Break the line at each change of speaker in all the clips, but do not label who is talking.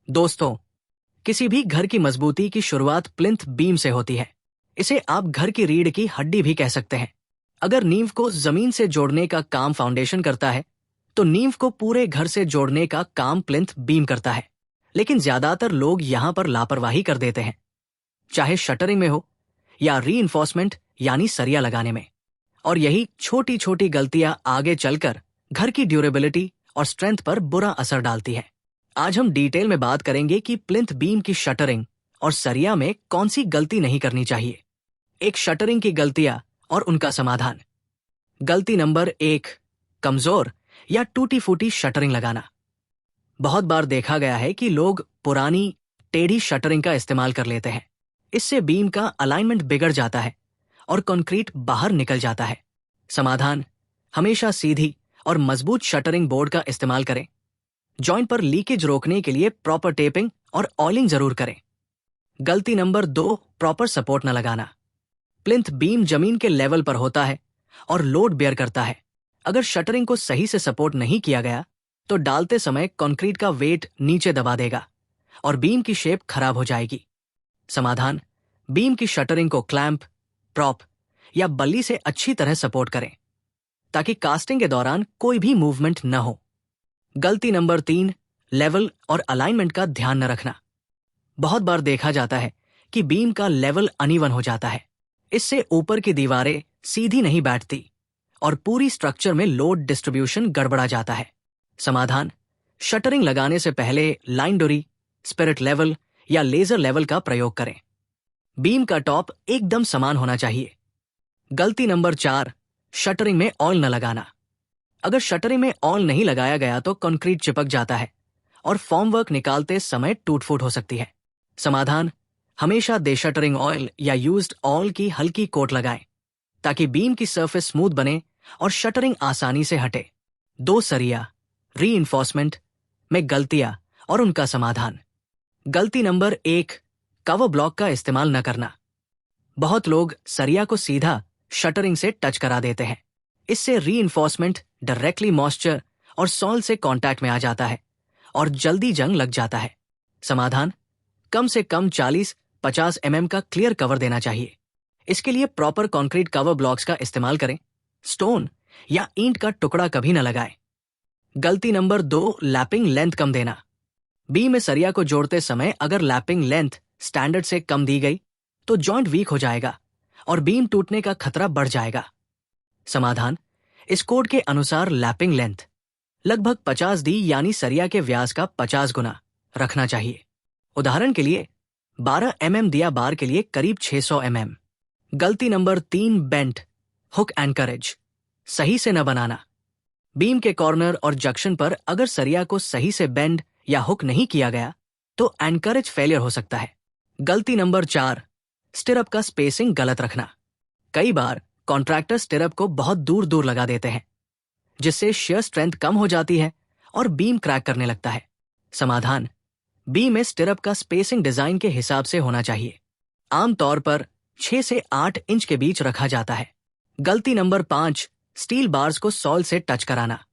दोस्तों, किसी भी घर की मजबूती की शुरुआत प्लिंथ बीम से होती है। इसे आप घर की रीढ़ की हड्डी भी कह सकते हैं। अगर नींव को जमीन से जोड़ने का काम फाउंडेशन करता है, तो नींव को पूरे घर से जोड़ने का काम प्लिंथ बीम करता है। लेकिन ज्यादातर लोग यहाँ पर लापरवाही कर देते हैं, चाहे शटरिंग में हो या रीइंफोर्समेंट यानी सरिया लगाने में। और यही छोटी छोटी गलतियां आगे चलकर घर की ड्यूरेबिलिटी और स्ट्रेंथ पर बुरा असर डालती है। आज हम डिटेल में बात करेंगे कि प्लिंथ बीम की शटरिंग और सरिया में कौन सी गलती नहीं करनी चाहिए। एक शटरिंग की गलतियां और उनका समाधान। गलती नंबर 1, कमजोर या टूटी फूटी शटरिंग लगाना। बहुत बार देखा गया है कि लोग पुरानी टेढ़ी शटरिंग का इस्तेमाल कर लेते हैं। इससे बीम का अलाइनमेंट बिगड़ जाता है और कंक्रीट बाहर निकल जाता है। समाधान, हमेशा सीधी और मजबूत शटरिंग बोर्ड का इस्तेमाल करें। जॉइंट पर लीकेज रोकने के लिए प्रॉपर टेपिंग और ऑयलिंग जरूर करें। गलती नंबर 2, प्रॉपर सपोर्ट न लगाना। प्लिंथ बीम जमीन के लेवल पर होता है और लोड बेयर करता है। अगर शटरिंग को सही से सपोर्ट नहीं किया गया तो डालते समय कंक्रीट का वेट नीचे दबा देगा और बीम की शेप खराब हो जाएगी। समाधान, बीम की शटरिंग को क्लैंप, प्रॉप या बल्ली से अच्छी तरह सपोर्ट करें ताकि कास्टिंग के दौरान कोई भी मूवमेंट न हो। गलती नंबर 3, लेवल और अलाइनमेंट का ध्यान न रखना। बहुत बार देखा जाता है कि बीम का लेवल अनइवन हो जाता है। इससे ऊपर की दीवारें सीधी नहीं बैठती और पूरी स्ट्रक्चर में लोड डिस्ट्रीब्यूशन गड़बड़ा जाता है। समाधान, शटरिंग लगाने से पहले लाइन डोरी, स्पिरिट लेवल या लेजर लेवल का प्रयोग करें। बीम का टॉप एकदम समान होना चाहिए। गलती नंबर 4, शटरिंग में ऑयल न लगाना। अगर शटरिंग में ऑयल नहीं लगाया गया तो कंक्रीट चिपक जाता है और फॉर्मवर्क निकालते समय टूट फूट हो सकती है। समाधान, हमेशा डेशटरिंग ऑयल या यूज्ड ऑयल की हल्की कोट लगाएं ताकि बीम की सरफेस स्मूथ बने और शटरिंग आसानी से हटे। 2 सरिया रीइंफोर्समेंट में गलतियां और उनका समाधान। गलती नंबर 1, कवर ब्लॉक का इस्तेमाल न करना। बहुत लोग सरिया को सीधा शटरिंग से टच करा देते हैं। इससे रीइंफोर्समेंट डायरेक्टली मॉइस्चर और सॉइल से कांटेक्ट में आ जाता है और जल्दी जंग लग जाता है। समाधान, कम से कम 40-50 mm का क्लियर कवर देना चाहिए। इसके लिए प्रॉपर कंक्रीट कवर ब्लॉक्स का इस्तेमाल करें। स्टोन या ईंट का टुकड़ा कभी न लगाएं। गलती नंबर 2, लैपिंग लेंथ कम देना। बीम में सरिया को जोड़ते समय अगर लैपिंग लेंथ स्टैंडर्ड से कम दी गई तो जॉइंट वीक हो जाएगा और बीम टूटने का खतरा बढ़ जाएगा। समाधान, इस कोड के अनुसार लैपिंग लेंथ लगभग 50 डी यानी सरिया के व्यास का 50 गुना रखना चाहिए। उदाहरण के लिए 12 mm दिया बार के लिए करीब 600 mm। गलती नंबर 3, बेंट हुक एंकरेज सही से न बनाना। बीम के कॉर्नर और जंक्शन पर अगर सरिया को सही से बेंड या हुक नहीं किया गया तो एंकरेज फेलियर हो सकता है। गलती नंबर 4, स्टिरअप का स्पेसिंग गलत रखना। कई बार कॉन्ट्रैक्टर स्टिरअप को बहुत दूर दूर लगा देते हैं, जिससे शियर स्ट्रेंथ कम हो जाती है और बीम क्रैक करने लगता है। समाधान, बीम में स्टिरअप का स्पेसिंग डिजाइन के हिसाब से होना चाहिए। आमतौर पर 6 से 8 इंच के बीच रखा जाता है। गलती नंबर 5, स्टील बार्स को सॉइल से टच कराना।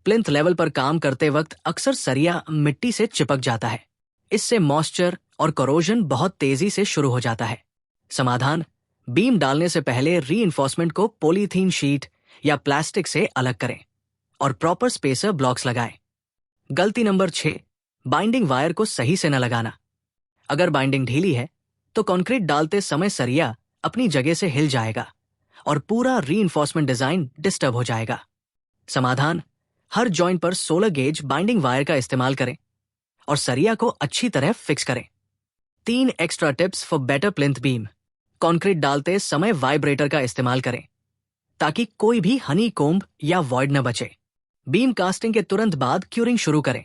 प्लिंथ लेवल पर काम करते वक्त अक्सर सरिया मिट्टी से चिपक जाता है। इससे मॉइस्चर और कोरोजन बहुत तेजी से शुरू हो जाता है। समाधान, बीम डालने से पहले रीइंफोर्समेंट को पॉलीथीन शीट या प्लास्टिक से अलग करें और प्रॉपर स्पेसर ब्लॉक्स लगाएं। गलती नंबर 6, बाइंडिंग वायर को सही से न लगाना। अगर बाइंडिंग ढीली है तो कंक्रीट डालते समय सरिया अपनी जगह से हिल जाएगा और पूरा रीइंफोर्समेंट डिजाइन डिस्टर्ब हो जाएगा। समाधान, हर जॉइंट पर 16 गेज बाइंडिंग वायर का इस्तेमाल करें और सरिया को अच्छी तरह फिक्स करें। 3 extra tips for better plinth beam. Concrete डालते समय वाइब्रेटर का इस्तेमाल करें ताकि कोई भी हनी कोम्ब या वॉइड न बचे। बीम कास्टिंग के तुरंत बाद क्यूरिंग शुरू करें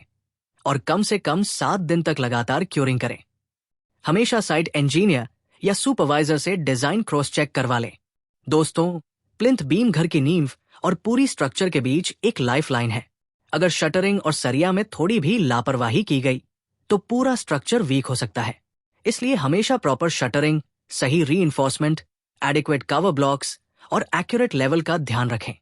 और कम से कम 7 दिन तक लगातार क्यूरिंग करें। हमेशा साइट इंजीनियर या सुपरवाइजर से डिजाइन क्रॉस चेक करवा लें। दोस्तों, प्लिंथ बीम घर की नींव और पूरी स्ट्रक्चर के बीच एक लाइफ लाइन है। अगर शटरिंग और सरिया में थोड़ी भी लापरवाही की गई तो पूरा स्ट्रक्चर वीक हो सकता है। इसलिए हमेशा प्रॉपर शटरिंग, सही रीइंफोर्समेंट, एडिक्वेट कवर ब्लॉक्स और एक्यूरेट लेवल का ध्यान रखें।